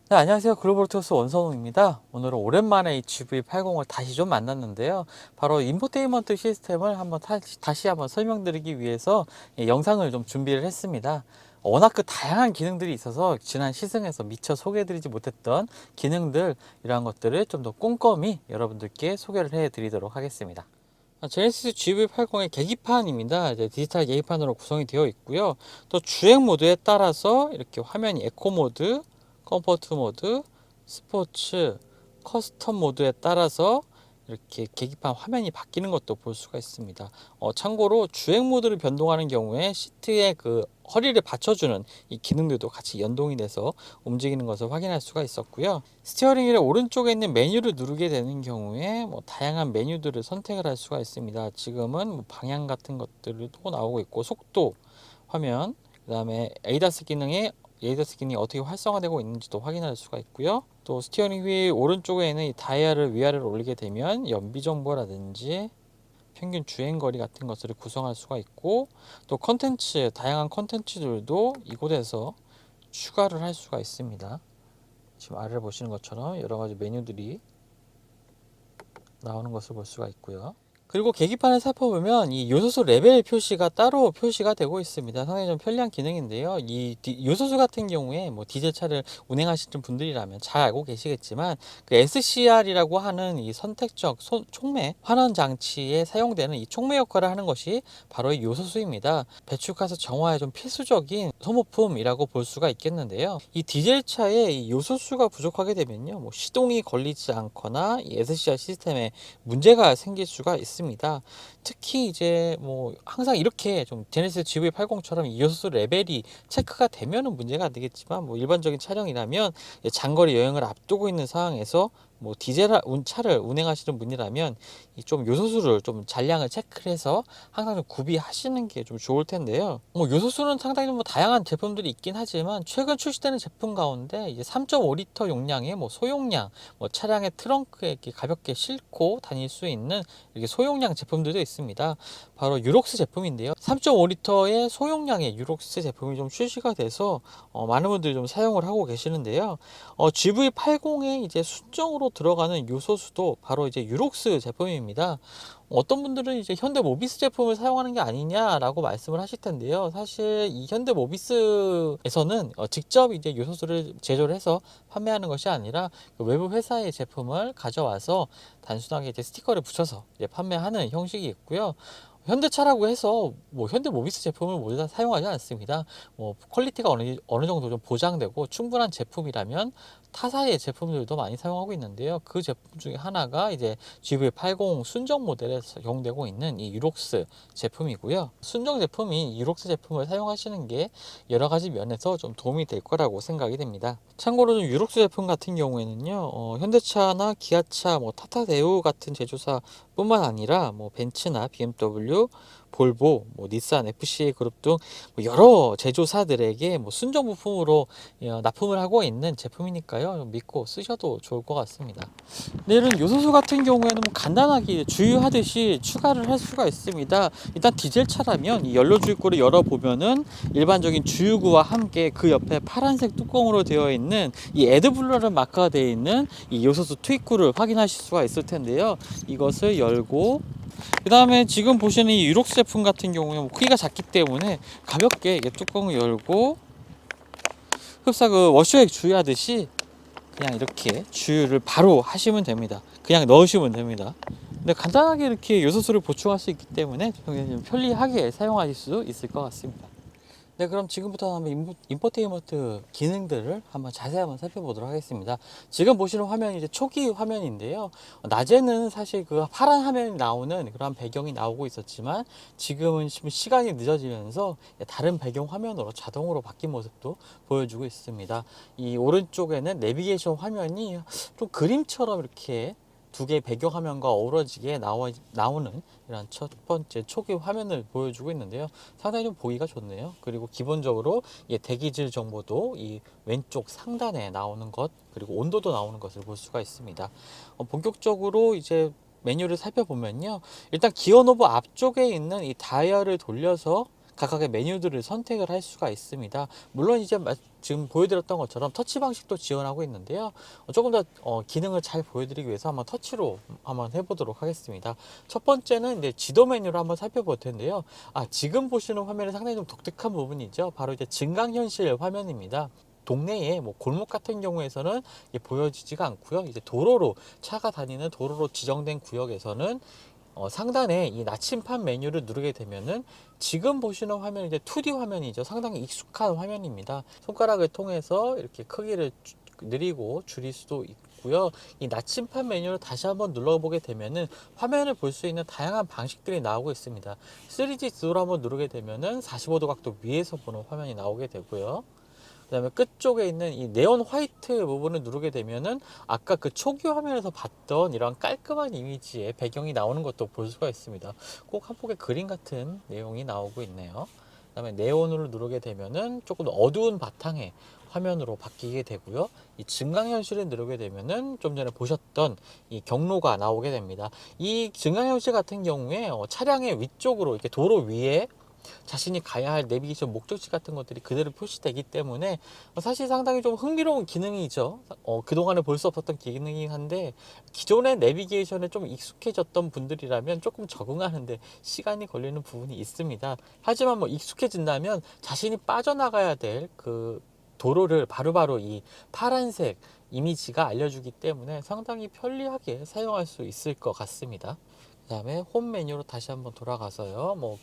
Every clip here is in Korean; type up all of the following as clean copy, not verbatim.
네, 안녕하세요. 글로벌투스 원성우입니다. 오늘은 오랜만에 이 GV80을 다시 좀 만났는데요. 바로 인포테인먼트 시스템을 다시 한번 설명드리기 위해서 영상을 좀 준비를 했습니다. 워낙 그 다양한 기능들이 있어서 지난 시승에서 미처 소개해드리지 못했던 기능들, 이러한 것들을 좀 더 꼼꼼히 여러분들께 소개를 해드리도록 하겠습니다. 제네시스 GV80의 계기판입니다. 이제 디지털 계기판으로 구성이 되어 있고요. 또 주행 모드에 따라서 이렇게 화면이 에코 모드, 컴포트 모드, 스포츠, 커스텀 모드에 따라서 이렇게 계기판 화면이 바뀌는 것도 볼 수가 있습니다. 참고로 주행 모드를 변동하는 경우에 시트의 그 허리를 받쳐주는 이 기능들도 같이 연동이 돼서 움직이는 것을 확인할 수가 있었고요. 스티어링 휠의 오른쪽에 있는 메뉴를 누르게 되는 경우에 다양한 메뉴들을 선택을 할 수가 있습니다. 지금은 방향 같은 것들도 나오고 있고, 속도 화면, 그 다음에 에이다스 기능이 어떻게 활성화되고 있는지도 확인할 수가 있고요. 또 스티어링 휠 오른쪽에 있는 이 다이얼을 위아래로 올리게 되면 연비 정보라든지 평균 주행 거리 같은 것들을 구성할 수가 있고, 또 다양한 컨텐츠들도 이곳에서 추가를 할 수가 있습니다. 지금 아래를 보시는 것처럼 여러 가지 메뉴들이 나오는 것을 볼 수가 있고요. 그리고 계기판을 살펴보면 이 요소수 레벨 표시가 따로 표시가 되고 있습니다. 상당히 좀 편리한 기능인데요. 요소수 같은 경우에 디젤 차를 운행하시는 분들이라면 잘 알고 계시겠지만, 그 SCR이라고 하는 이 선택적 촉매 환원 장치에 사용되는 이 촉매 역할을 하는 것이 바로 이 요소수입니다. 배출가스 정화에 좀 필수적인 소모품이라고 볼 수가 있겠는데요. 이 디젤 차에 이 요소수가 부족하게 되면요, 시동이 걸리지 않거나 이 SCR 시스템에 문제가 생길 수가 있습니다. 특히 이제 항상 이렇게 좀 제네시스 GV80처럼 이 요소수 레벨이 체크가 되면은 문제가 안 되겠지만, 일반적인 차량이라면 장거리 여행을 앞두고 있는 상황에서 차를 운행하시는 분이라면 이 좀 요소수를 좀 잔량을 체크를 해서 항상 좀 구비하시는 게 좀 좋을 텐데요. 요소수는 상당히 다양한 제품들이 있긴 하지만, 최근 출시되는 제품 가운데 이제 3.5리터 용량의 소용량, 차량의 트렁크에 이렇게 가볍게 싣고 다닐 수 있는 이렇게 소용량 제품들도 있습니다. 바로 유록스 제품인데요. 3.5리터의 소용량의 유록스 제품이 좀 출시가 돼서 많은 분들이 좀 사용을 하고 계시는데요. GV80에 이제 순정으로 들어가는 요소수도 바로 이제 유록스 제품입니다. 어떤 분들은 이제 현대 모비스 제품을 사용하는 게 아니냐라고 말씀을 하실 텐데요. 사실 이 현대 모비스에서는 직접 이제 요소수를 제조를 해서 판매하는 것이 아니라 그 외부 회사의 제품을 가져와서 단순하게 이제 스티커를 붙여서 이제 판매하는 형식이 있고요. 현대차라고 해서 현대 모비스 제품을 모두 다 사용하지 않습니다. 퀄리티가 어느 정도 좀 보장되고 충분한 제품이라면 타사의 제품들도 많이 사용하고 있는데요. 그 제품 중에 하나가 이제 GV80 순정 모델에 적용되고 있는 이 유록스 제품이고요. 순정 제품이 유록스 제품을 사용하시는 게 여러 가지 면에서 좀 도움이 될 거라고 생각이 됩니다. 참고로 좀 유록스 제품 같은 경우에는요, 현대차나 기아차, 타타대우 같은 제조사 뿐만 아니라 벤츠나 BMW, 볼보, 닛산, FCA 그룹 등 여러 제조사들에게 순정 부품으로 납품을 하고 있는 제품이니까요, 믿고 쓰셔도 좋을 것 같습니다. 네, 이런 요소수 같은 경우에는 간단하게 주유하듯이 추가를 할 수가 있습니다. 일단 디젤 차라면 이 연료 주유구를 열어보면은 일반적인 주유구와 함께 그 옆에 파란색 뚜껑으로 되어 있는 이 애드블러를 마크가 되어 있는 이 요소수 투입구를 확인하실 수가 있을 텐데요. 이것을 열고, 그 다음에 지금 보시는 이 유록스 제품 같은 경우에 크기가 작기 때문에 가볍게 뚜껑을 열고 흡사 그 워셔액 주유하듯이 그냥 이렇게 주유를 바로 하시면 됩니다. 그냥 넣으시면 됩니다. 근데 간단하게 이렇게 요소수를 보충할 수 있기 때문에 좀 편리하게 사용하실 수 있을 것 같습니다. 네, 그럼 지금부터 한번 인포테인먼트 기능들을 자세히 한번 살펴보도록 하겠습니다. 지금 보시는 화면이 이제 초기 화면인데요. 낮에는 사실 그 파란 화면이 나오는 그런 배경이 나오고 있었지만, 지금은 시간이 늦어지면서 다른 배경 화면으로 자동으로 바뀐 모습도 보여주고 있습니다. 이 오른쪽에는 내비게이션 화면이 좀 그림처럼 이렇게 두 개의 배경 화면과 어우러지게 나오는 이런 첫 번째 초기 화면을 보여주고 있는데요. 상당히 좀 보기가 좋네요. 그리고 기본적으로 대기질 정보도 이 왼쪽 상단에 나오는 것, 그리고 온도도 나오는 것을 볼 수가 있습니다. 본격적으로 이제 메뉴를 살펴보면요, 일단 기어 노브 앞쪽에 있는 이 다이얼을 돌려서 각각의 메뉴들을 선택을 할 수가 있습니다. 물론 이제 지금 보여드렸던 것처럼 터치 방식도 지원하고 있는데요. 조금 더 기능을 잘 보여드리기 위해서 한번 터치로 한번 해보도록 하겠습니다. 첫 번째는 이제 지도 메뉴를 한번 살펴볼 텐데요. 지금 보시는 화면이 상당히 좀 독특한 부분이죠. 바로 이제 증강현실 화면입니다. 동네에 뭐 골목 같은 경우에서는 보여지지가 않고요. 이제 도로로 차가 다니는 도로로 지정된 구역에서는 상단에 이 나침판 메뉴를 누르게 되면은 지금 보시는 화면이 이제 2D 화면이죠. 상당히 익숙한 화면입니다. 손가락을 통해서 이렇게 크기를 늘리고 줄일 수도 있고요. 이 나침판 메뉴를 다시 한번 눌러보게 되면은 화면을 볼 수 있는 다양한 방식들이 나오고 있습니다. 3D 뷰로 한번 누르게 되면은 45도 각도 위에서 보는 화면이 나오게 되고요. 그 다음에 끝쪽에 있는 이 네온 화이트 부분을 누르게 되면은 아까 그 초기 화면에서 봤던 이런 깔끔한 이미지의 배경이 나오는 것도 볼 수가 있습니다. 꼭 한 폭의 그림 같은 내용이 나오고 있네요. 그 다음에 네온으로 누르게 되면은 조금 어두운 바탕의 화면으로 바뀌게 되고요. 이 증강현실을 누르게 되면은 좀 전에 보셨던 이 경로가 나오게 됩니다. 이 증강현실 같은 경우에 차량의 위쪽으로 이렇게 도로 위에 자신이 가야 할 내비게이션 목적지 같은 것들이 그대로 표시되기 때문에 사실 상당히 좀 흥미로운 기능이죠. 그동안에 볼 수 없었던 기능이긴 한데 기존의 내비게이션에 좀 익숙해졌던 분들이라면 조금 적응하는데 시간이 걸리는 부분이 있습니다. 하지만 뭐 익숙해진다면 자신이 빠져나가야 될 그 도로를 바로바로 이 파란색 이미지가 알려주기 때문에 상당히 편리하게 사용할 수 있을 것 같습니다. 그 다음에 홈 메뉴로 다시 한번 돌아가서요. 뭐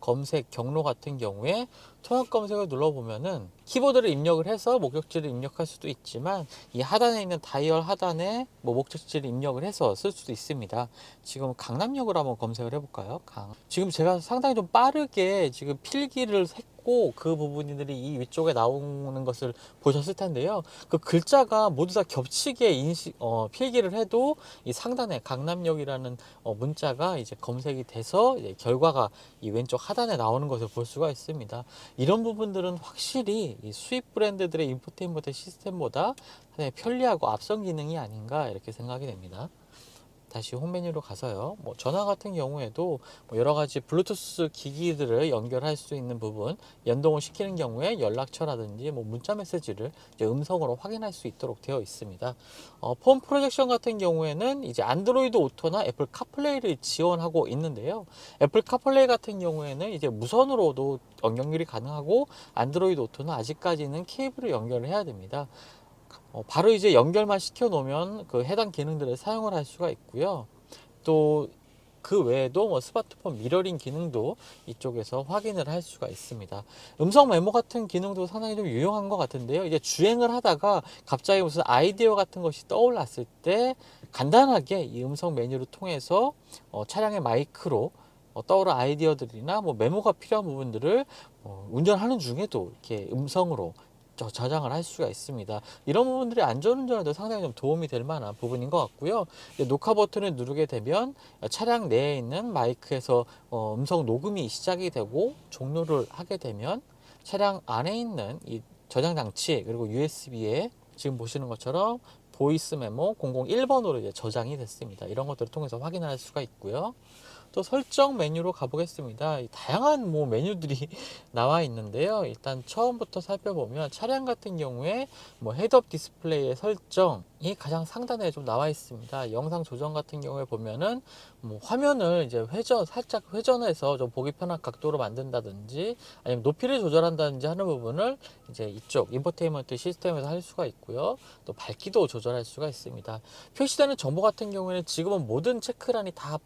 검색 경로 같은 경우에 통합 검색을 눌러보면은 키보드를 입력을 해서 목적지를 입력할 수도 있지만 이 하단에 있는 다이얼 하단에 뭐 목적지를 입력을 해서 쓸 수도 있습니다. 지금 강남역으로 한번 검색을 해볼까요? 지금 제가 상당히 좀 빠르게 지금 필기를 했고 그 부분들이 이 위쪽에 나오는 것을 보셨을 텐데요. 그 글자가 모두 다 겹치게 필기를 해도 이 상단에 강남역이라는 문자가 이제 검색이 돼서 이제 결과가 이 왼쪽 하단에 나오는 것을 볼 수가 있습니다. 이런 부분들은 확실히 이 수입 브랜드들의 인포테인먼트 시스템보다 상당히 편리하고 앞선 기능이 아닌가 이렇게 생각이 됩니다. 다시 홈 메뉴로 가서요. 뭐 전화 같은 경우에도 뭐 여러 가지 블루투스 기기들을 연결할 수 있는 부분, 연동을 시키는 경우에 연락처라든지 뭐 문자 메시지를 이제 음성으로 확인할 수 있도록 되어 있습니다. 폰 프로젝션 같은 경우에는 이제 안드로이드 오토나 애플 카플레이를 지원하고 있는데요. 애플 카플레이 같은 경우에는 이제 무선으로도 연결이 가능하고 안드로이드 오토는 아직까지는 케이블을 연결을 해야 됩니다. 바로 이제 연결만 시켜 놓으면 그 해당 기능들을 사용을 할 수가 있고요. 또 그 외에도 뭐 스마트폰 미러링 기능도 이쪽에서 확인을 할 수가 있습니다. 음성 메모 같은 기능도 상당히 좀 유용한 것 같은데요. 이제 주행을 하다가 갑자기 무슨 아이디어 같은 것이 떠올랐을 때 간단하게 이 음성 메뉴를 통해서 차량의 마이크로 떠오른 아이디어들이나 뭐 메모가 필요한 부분들을 운전하는 중에도 이렇게 음성으로 저장을 할 수가 있습니다. 이런 부분들이 안전운전에도 상당히 좀 도움이 될 만한 부분인 것 같고요. 녹화 버튼을 누르게 되면 차량 내에 있는 마이크에서 음성 녹음이 시작이 되고 종료를 하게 되면 차량 안에 있는 이 저장 장치 그리고 USB에 지금 보시는 것처럼 보이스 메모 001번으로 이제 저장이 됐습니다. 이런 것들을 통해서 확인할 수가 있고요. 또 설정 메뉴로 가보겠습니다. 다양한 뭐 메뉴들이 나와 있는데요. 일단 처음부터 살펴보면 차량 같은 경우에 뭐 헤드업 디스플레이의 설정이 가장 상단에 좀 나와 있습니다. 영상 조정 같은 경우에 보면은 뭐 화면을 이제 살짝 회전해서 좀 보기 편한 각도로 만든다든지 아니면 높이를 조절한다든지 하는 부분을 이제 이쪽 인포테인먼트 시스템에서 할 수가 있고요. 또 밝기도 조절할 수가 있습니다. 표시되는 정보 같은 경우에는 지금은 모든 체크란이 다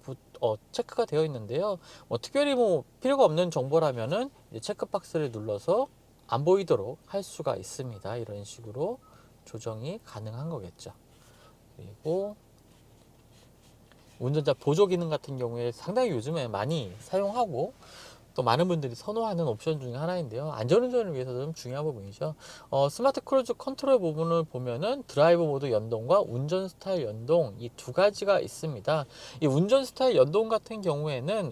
체크가 되어 있는데요. 특별히 뭐 필요가 없는 정보라면은 이제 체크박스를 눌러서 안 보이도록 할 수가 있습니다. 이런 식으로 조정이 가능한 거겠죠. 그리고 운전자 보조 기능 같은 경우에 상당히 요즘에 많이 사용하고 또 많은 분들이 선호하는 옵션 중에 하나인데요. 안전운전을 위해서 좀 중요한 부분이죠. 스마트 크루즈 컨트롤 부분을 보면은 드라이브 모드 연동과 운전 스타일 연동 이 두 가지가 있습니다. 이 운전 스타일 연동 같은 경우에는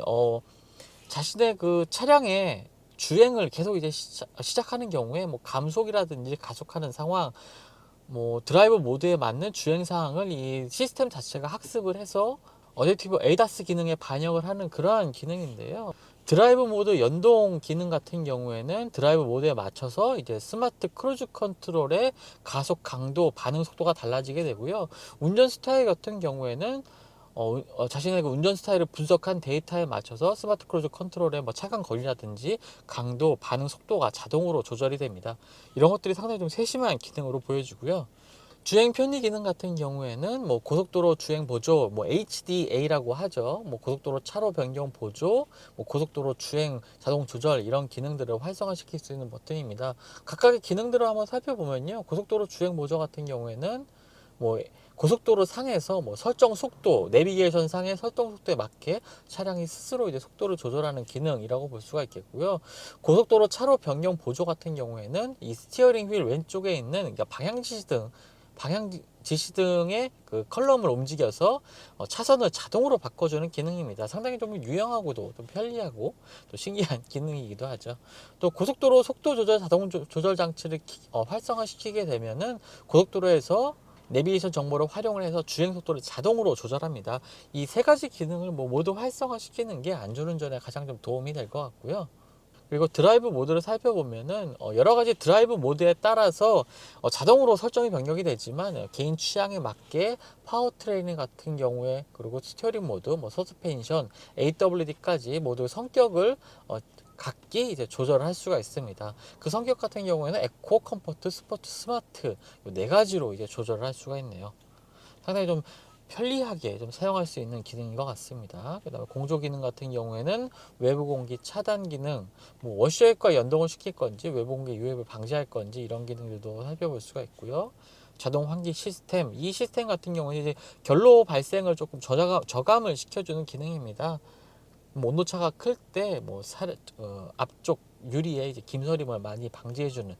자신의 그 차량의 주행을 계속 이제 시작하는 경우에 뭐 감속이라든지 가속하는 상황 뭐 드라이브 모드에 맞는 주행 상황을 이 시스템 자체가 학습을 해서 어댑티브 ADAS 기능에 반영을 하는 그러한 기능인데요. 드라이브 모드 연동 기능 같은 경우에는 드라이브 모드에 맞춰서 이제 스마트 크루즈 컨트롤의 가속 강도, 반응 속도가 달라지게 되고요. 운전 스타일 같은 경우에는 자신의 그 운전 스타일을 분석한 데이터에 맞춰서 스마트 크루즈 컨트롤의 뭐 차간 거리라든지 강도, 반응 속도가 자동으로 조절이 됩니다. 이런 것들이 상당히 좀 세심한 기능으로 보여지고요. 주행 편의 기능 같은 경우에는 뭐 고속도로 주행 보조, 뭐 HDA라고 하죠. 뭐 고속도로 차로 변경 보조, 뭐 고속도로 주행 자동 조절 이런 기능들을 활성화시킬 수 있는 버튼입니다. 각각의 기능들을 한번 살펴보면요. 고속도로 주행 보조 같은 경우에는 뭐 고속도로 상에서 뭐 설정 속도, 내비게이션 상의 설정 속도에 맞게 차량이 스스로 이제 속도를 조절하는 기능이라고 볼 수가 있겠고요. 고속도로 차로 변경 보조 같은 경우에는 이 스티어링 휠 왼쪽에 있는 그러니까 방향 지시 등의 그 컬럼을 움직여서 차선을 자동으로 바꿔주는 기능입니다. 상당히 좀 유용하고도 좀 편리하고 또 신기한 기능이기도 하죠. 또 고속도로 속도 조절 자동 조절 장치를 활성화시키게 되면은 고속도로에서 내비게이션 정보를 활용을 해서 주행 속도를 자동으로 조절합니다. 이 세 가지 기능을 뭐 모두 활성화시키는 게 안전운전에 가장 좀 도움이 될 것 같고요. 그리고 드라이브 모드를 살펴보면은 여러 가지 드라이브 모드에 따라서 자동으로 설정이 변경이 되지만 개인 취향에 맞게 파워 트레이닝 같은 경우에 그리고 스티어링 모드, 뭐 서스펜션, AWD까지 모두 성격을 각기 이제 조절할 수가 있습니다. 그 성격 같은 경우에는 에코, 컴포트, 스포츠, 스마트 이 네 가지로 이제 조절을 할 수가 있네요. 상당히 좀 편리하게 좀 사용할 수 있는 기능인 것 같습니다. 그 다음에 공조 기능 같은 경우에는 외부 공기 차단 기능, 뭐 워셔액과 연동을 시킬 건지 외부 공기 유입을 방지할 건지 이런 기능들도 살펴볼 수가 있고요. 자동 환기 시스템, 이 시스템 같은 경우는 이제 결로 발생을 조금 저감을 시켜주는 기능입니다. 뭐 온도차가 클 때 뭐 앞쪽 유리에 이제 김서림을 많이 방지해주는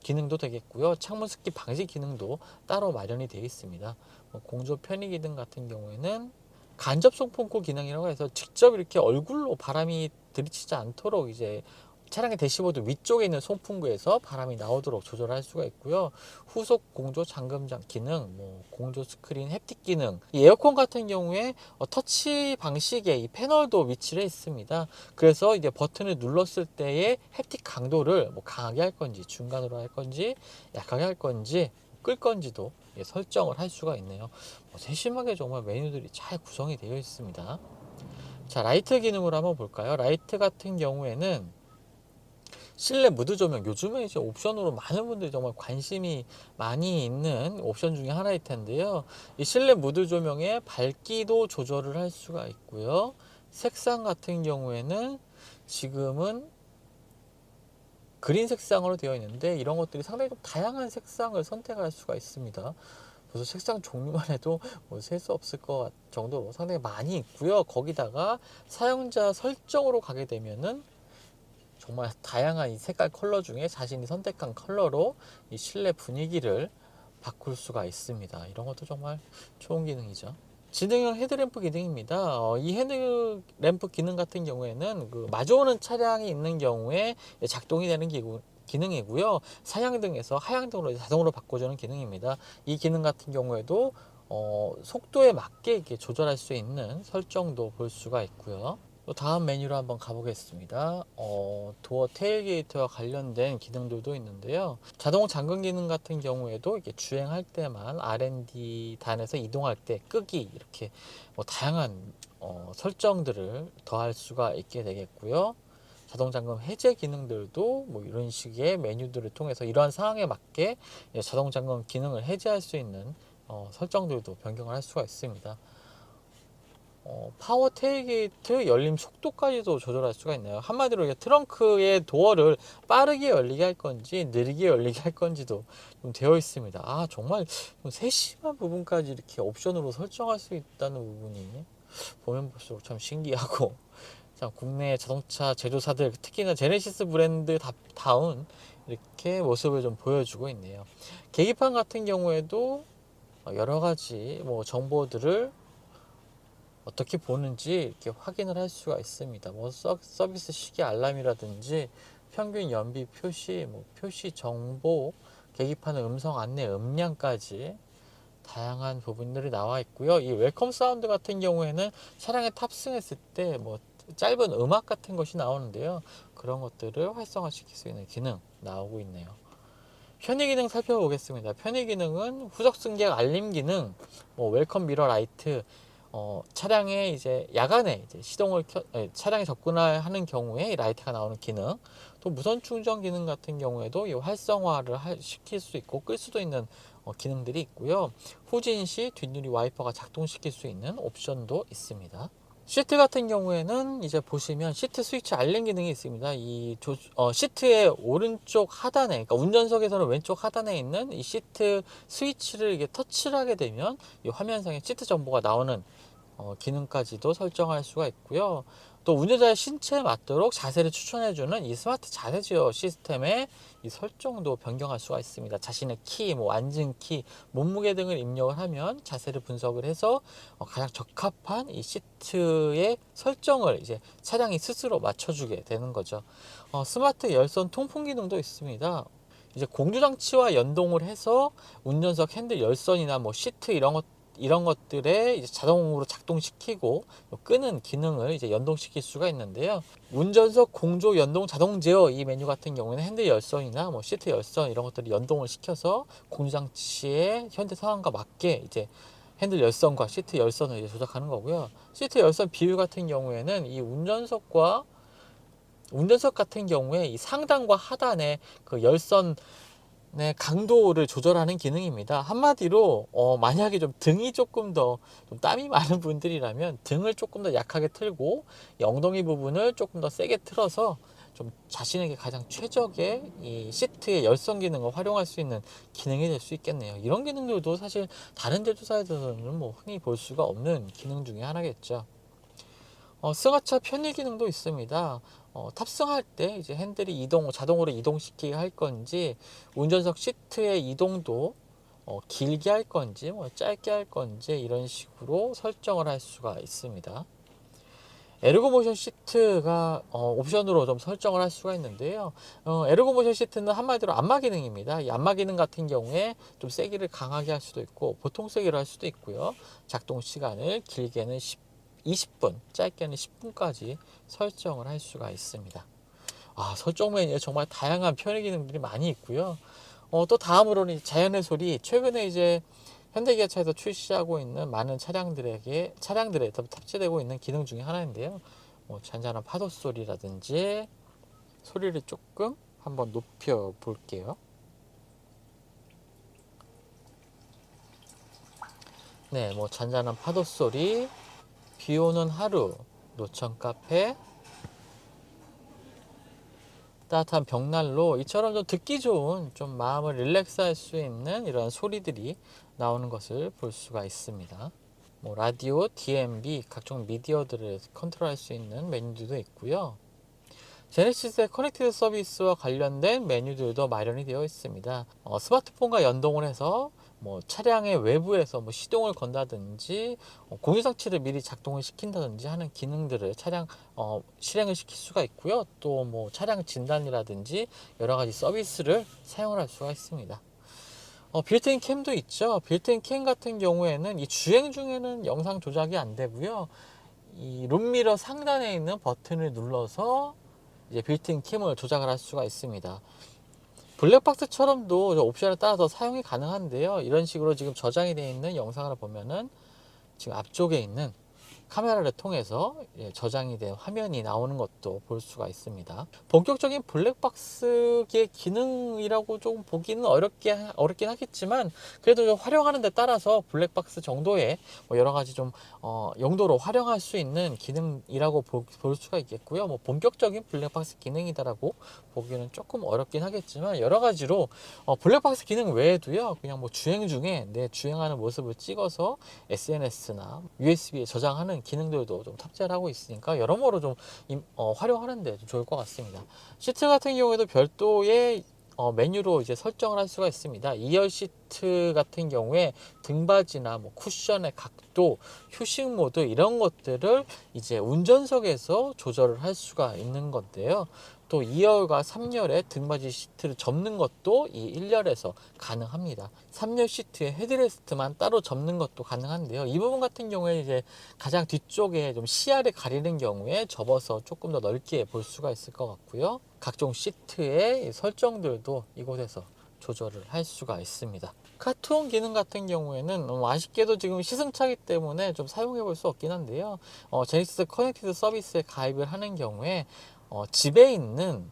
기능도 되겠고요. 창문 습기 방지 기능도 따로 마련이 되어 있습니다. 공조 편의 기능 같은 경우에는 간접 송풍구 기능이라고 해서 직접 이렇게 얼굴로 바람이 들이치지 않도록 이제 차량의 대시보드 위쪽에 있는 송풍구에서 바람이 나오도록 조절할 수가 있고요. 후속 공조 잠금장 기능, 뭐 공조 스크린 햅틱 기능. 이 에어컨 같은 경우에 터치 방식의 이 패널도 위치를 했습니다. 그래서 이제 버튼을 눌렀을 때의 햅틱 강도를 뭐 강하게 할 건지, 중간으로 할 건지, 약하게 할 건지, 끌 건지도 설정을 할 수가 있네요. 세심하게 정말 메뉴들이 잘 구성이 되어 있습니다. 자, 라이트 기능으로 한번 볼까요? 라이트 같은 경우에는 실내 무드 조명, 요즘에 이제 옵션으로 많은 분들이 정말 관심이 많이 있는 옵션 중에 하나일 텐데요. 이 실내 무드 조명의 밝기도 조절을 할 수가 있고요. 색상 같은 경우에는 지금은 그린 색상으로 되어 있는데 이런 것들이 상당히 좀 다양한 색상을 선택할 수가 있습니다. 그래서 색상 종류만 해도 뭐 셀 수 없을 것 정도로 상당히 많이 있고요. 거기다가 사용자 설정으로 가게 되면은 정말 다양한 이 색깔 컬러 중에 자신이 선택한 컬러로 이 실내 분위기를 바꿀 수가 있습니다. 이런 것도 정말 좋은 기능이죠. 지능형 헤드램프 기능입니다. 이 헤드램프 기능 같은 경우에는 그 마주오는 차량이 있는 경우에 작동이 되는 기능이고요. 사양등에서 하양등으로 자동으로 바꿔주는 기능입니다. 이 기능 같은 경우에도 속도에 맞게 이렇게 조절할 수 있는 설정도 볼 수가 있고요. 또 다음 메뉴로 한번 가보겠습니다. 도어 테일게이트와 관련된 기능들도 있는데요. 자동 잠금 기능 같은 경우에도 이렇게 주행할 때만 R&D 단에서 이동할 때 끄기 이렇게 뭐 다양한 설정들을 더할 수가 있게 되겠고요. 자동 잠금 해제 기능들도 뭐 이런 식의 메뉴들을 통해서 이러한 상황에 맞게 자동 잠금 기능을 해제할 수 있는 설정들도 변경을 할 수가 있습니다. 파워 테일게이트 열림 속도까지도 조절할 수가 있나요? 한마디로 트렁크의 도어를 빠르게 열리게 할 건지 느리게 열리게 할 건지도 좀 되어 있습니다. 정말 좀 세심한 부분까지 이렇게 옵션으로 설정할 수 있다는 부분이 보면 볼수록 참 신기하고 자, 국내 자동차 제조사들 특히나 제네시스 브랜드 다운 이렇게 모습을 좀 보여주고 있네요. 계기판 같은 경우에도 여러 가지 뭐 정보들을 어떻게 보는지 이렇게 확인을 할 수가 있습니다. 뭐 서비스 시계 알람이라든지 평균 연비 표시, 뭐 표시 정보, 계기판의 음성 안내 음량까지 다양한 부분들이 나와 있고요. 이 웰컴 사운드 같은 경우에는 차량에 탑승했을 때 뭐 짧은 음악 같은 것이 나오는데요. 그런 것들을 활성화시킬 수 있는 기능 나오고 있네요. 편의 기능 살펴보겠습니다. 편의 기능은 후속 승객 알림 기능, 뭐 웰컴 미러 라이트, 차량에 이제 야간에 이제 차량에 접근하는 경우에 라이트가 나오는 기능, 또 무선 충전 기능 같은 경우에도 이 활성화를 시킬 수 있고 끌 수도 있는 기능들이 있고요. 후진 시 뒷유리 와이퍼가 작동시킬 수 있는 옵션도 있습니다. 시트 같은 경우에는 이제 보시면 시트 스위치 알림 기능이 있습니다. 시트의 오른쪽 하단에, 그러니까 운전석에서는 왼쪽 하단에 있는 이 시트 스위치를 이게 터치를 하게 되면 이 화면상에 시트 정보가 나오는 기능까지도 설정할 수가 있고요. 또 운전자의 신체에 맞도록 자세를 추천해주는 이 스마트 자세 제어 시스템의 이 설정도 변경할 수가 있습니다. 자신의 키, 뭐 앉은 키, 몸무게 등을 입력을 하면 자세를 분석을 해서 가장 적합한 이 시트의 설정을 이제 차량이 스스로 맞춰주게 되는 거죠. 스마트 열선 통풍 기능도 있습니다. 이제 공조장치와 연동을 해서 운전석 핸들 열선이나 뭐 시트 이런 것들에 이제 자동으로 작동시키고 끄는 기능을 이제 연동시킬 수가 있는데요. 운전석 공조 연동 자동 제어 이 메뉴 같은 경우에는 핸들 열선이나 뭐 시트 열선 이런 것들을 연동을 시켜서 공조장치의 현재 상황과 맞게 이제 핸들 열선과 시트 열선을 이제 조작하는 거고요. 시트 열선 비율 같은 경우에는 이 운전석 같은 경우에 이 상단과 하단의 그 열선 강도를 조절하는 기능입니다. 한마디로 만약에 좀 등이 조금 더 좀 땀이 많은 분들이라면 등을 조금 더 약하게 틀고 이 엉덩이 부분을 조금 더 세게 틀어서 좀 자신에게 가장 최적의 이 시트의 열선 기능을 활용할 수 있는 기능이 될 수 있겠네요. 이런 기능들도 사실 다른 제조사에서는 뭐 흔히 볼 수가 없는 기능 중에 하나겠죠. 승하차 편의 기능도 있습니다. 탑승할 때 이제 핸들이 자동으로 이동시키게 할 건지, 운전석 시트의 이동도 길게 할 건지, 뭐 짧게 할 건지 이런 식으로 설정을 할 수가 있습니다. 에르고 모션 시트가 옵션으로 좀 설정을 할 수가 있는데요. 에르고 모션 시트는 한마디로 안마 기능입니다. 이 안마 기능 같은 경우에 좀 세기를 강하게 할 수도 있고 보통 세기로 할 수도 있고요. 작동 시간을 길게는 20분, 짧게는 10분까지 설정을 할 수가 있습니다. 설정 메뉴에 정말 다양한 편의 기능들이 많이 있고요. 또 다음으로는 자연의 소리. 최근에 이제 현대기아차에서 출시하고 있는 많은 차량들에 탑재되고 있는 기능 중에 하나인데요. 잔잔한 파도 소리라든지 소리를 조금 한번 높여 볼게요. 네, 뭐 잔잔한 파도 소리, 비 오는 하루, 노천 카페, 따뜻한 벽난로, 이처럼 좀 듣기 좋은 좀 마음을 릴렉스 할 수 있는 이런 소리들이 나오는 것을 볼 수가 있습니다. 뭐 라디오, DMB, 각종 미디어들을 컨트롤할 수 있는 메뉴들도 있고요. 제네시스의 커넥티드 서비스와 관련된 메뉴들도 마련이 되어 있습니다. 스마트폰과 연동을 해서 뭐 차량의 외부에서 뭐 시동을 건다든지 공유장치를 미리 작동을 시킨다든지 하는 기능들을 실행을 시킬 수가 있고요. 또 뭐 차량 진단이라든지 여러 가지 서비스를 사용을 할 수가 있습니다. 빌트인 캠도 있죠. 빌트인 캠 같은 경우에는 이 주행 중에는 영상 조작이 안 되고요. 이 룸미러 상단에 있는 버튼을 눌러서 이제 빌트인 캠을 조작을 할 수가 있습니다. 블랙박스처럼도 옵션에 따라서 사용이 가능한데요. 이런 식으로 지금 저장이 되어 있는 영상을 보면은 지금 앞쪽에 있는 카메라를 통해서 저장이 된 화면이 나오는 것도 볼 수가 있습니다. 본격적인 블랙박스의 기능이라고 조금 보기는 어렵긴 하겠지만 그래도 좀 활용하는 데 따라서 블랙박스 정도의 뭐 여러 가지 좀 용도로 활용할 수 있는 기능이라고 볼 수가 있겠고요. 뭐 본격적인 블랙박스 기능이다라고 보기는 조금 어렵긴 하겠지만 여러 가지로 블랙박스 기능 외에도요. 그냥 뭐 주행 중에 내 주행하는 모습을 찍어서 SNS나 USB에 저장하는 기능들도 좀 탑재를 하고 있으니까 여러모로 좀 활용하는데 좀 좋을 것 같습니다. 시트 같은 경우에도 별도의 메뉴로 이제 설정을 할 수가 있습니다. 2열 시트 같은 경우에 등받이나 뭐 쿠션의 각도, 휴식 모드 이런 것들을 이제 운전석에서 조절을 할 수가 있는 건데요. 또 2열과 3열의 등받이 시트를 접는 것도 이 1열에서 가능합니다. 3열 시트의 헤드레스트만 따로 접는 것도 가능한데요. 이 부분 같은 경우에 이제 가장 뒤쪽에 좀 시야를 가리는 경우에 접어서 조금 더 넓게 볼 수가 있을 것 같고요. 각종 시트의 설정들도 이곳에서 조절을 할 수가 있습니다. 카트온 기능 같은 경우에는 아쉽게도 지금 시승차기 때문에 좀 사용해 볼 수 없긴 한데요. 제네시스 커넥티드 서비스에 가입을 하는 경우에 집에 있는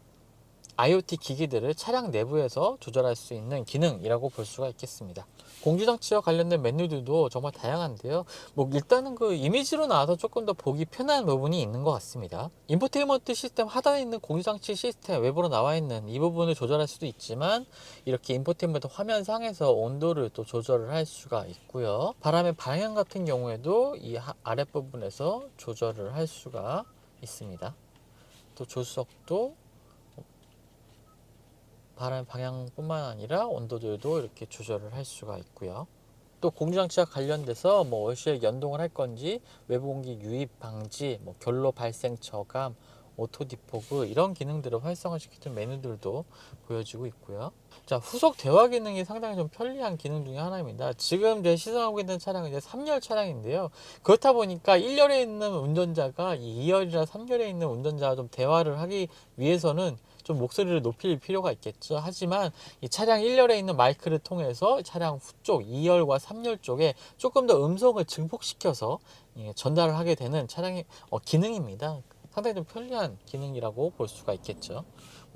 IoT 기기들을 차량 내부에서 조절할 수 있는 기능이라고 볼 수가 있겠습니다. 공조장치와 관련된 메뉴들도 정말 다양한데요. 뭐 일단은 그 이미지로 나와서 조금 더 보기 편한 부분이 있는 것 같습니다. 인포테인먼트 시스템 하단에 있는 공조장치 시스템 외부로 나와 있는 이 부분을 조절할 수도 있지만 이렇게 인포테인먼트 화면 상에서 온도를 또 조절을 할 수가 있고요. 바람의 방향 같은 경우에도 이 아랫부분에서 조절을 할 수가 있습니다. 또 조수석도 바람 방향뿐만 아니라 온도들도 이렇게 조절을 할 수가 있고요. 또 공조장치와 관련돼서 뭐 월수액 연동을 할 건지, 외부 공기 유입 방지, 뭐 결로 발생 저감, 오토 디포그 이런 기능들을 활성화시키는 메뉴들도 보여지고 있고요. 자, 후속 대화 기능이 상당히 좀 편리한 기능 중에 하나입니다. 지금 제 시승하고 있는 차량은 이제 3열 차량인데요. 그렇다 보니까 1열에 있는 운전자가 이 2열이나 3열에 있는 운전자와 좀 대화를 하기 위해서는 좀 목소리를 높일 필요가 있겠죠. 하지만 이 차량 1열에 있는 마이크를 통해서 차량 후쪽 2열과 3열 쪽에 조금 더 음성을 증폭시켜서 전달을 하게 되는 차량의 기능입니다. 상당히 좀 편리한 기능이라고 볼 수가 있겠죠.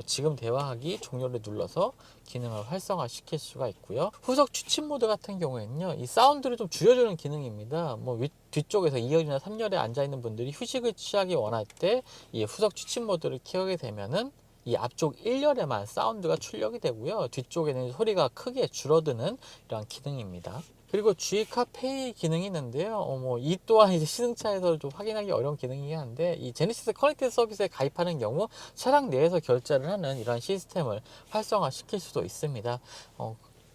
지금 대화하기 종료를 눌러서 기능을 활성화 시킬 수가 있고요. 후석 취침 모드 같은 경우에는요, 이 사운드를 좀 줄여주는 기능입니다. 뭐 뒤쪽에서 2열이나 3열에 앉아 있는 분들이 휴식을 취하기 원할 때 이 후석 취침 모드를 켜게 되면은 이 앞쪽 1열에만 사운드가 출력이 되고요. 뒤쪽에는 소리가 크게 줄어드는 이러한 기능입니다. 그리고 G카페이 기능이 있는데요. 이 또한 이제 시승차에서 좀 확인하기 어려운 기능이긴 한데, 이 제네시스 커넥티드 서비스에 가입하는 경우 차량 내에서 결제를 하는 이러한 시스템을 활성화시킬 수도 있습니다.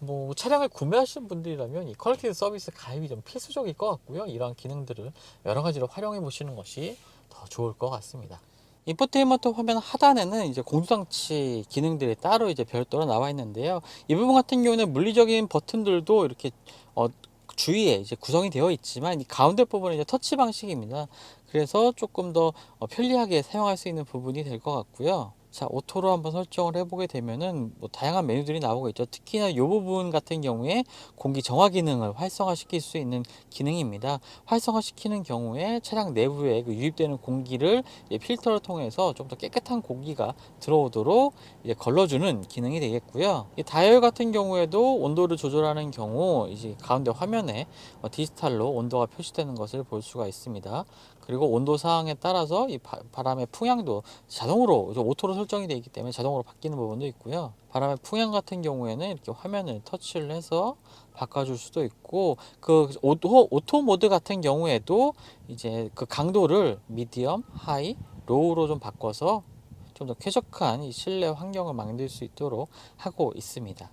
뭐 차량을 구매하시는 분들이라면 이 커넥티드 서비스 가입이 좀 필수적일 것 같고요. 이러한 기능들을 여러 가지로 활용해 보시는 것이 더 좋을 것 같습니다. 인포테인먼트 화면 하단에는 이제 공조장치 기능들이 따로 이제 별도로 나와 있는데요. 이 부분 같은 경우는 물리적인 버튼들도 이렇게 주위에 이제 구성이 되어 있지만 이 가운데 부분은 이제 터치 방식입니다. 그래서 조금 더 편리하게 사용할 수 있는 부분이 될 것 같고요. 자, 오토로 한번 설정을 해보게 되면은 뭐 다양한 메뉴들이 나오고 있죠. 특히나 이 부분 같은 경우에 공기 정화 기능을 활성화시킬 수 있는 기능입니다. 활성화시키는 경우에 차량 내부에 그 유입되는 공기를 필터를 통해서 좀 더 깨끗한 공기가 들어오도록 이제 걸러주는 기능이 되겠고요. 이 다이얼 같은 경우에도 온도를 조절하는 경우 이제 가운데 화면에 디지털로 온도가 표시되는 것을 볼 수가 있습니다. 그리고 온도 사항에 따라서 이 바람의 풍향도 자동으로 오토로 설정이 되어 있기 때문에 자동으로 바뀌는 부분도 있고요. 바람의 풍향 같은 경우에는 이렇게 화면을 터치를 해서 바꿔줄 수도 있고, 그 오토 모드 같은 경우에도 이제 그 강도를 미디엄, 하이, 로우로 좀 바꿔서 좀 더 쾌적한 이 실내 환경을 만들 수 있도록 하고 있습니다.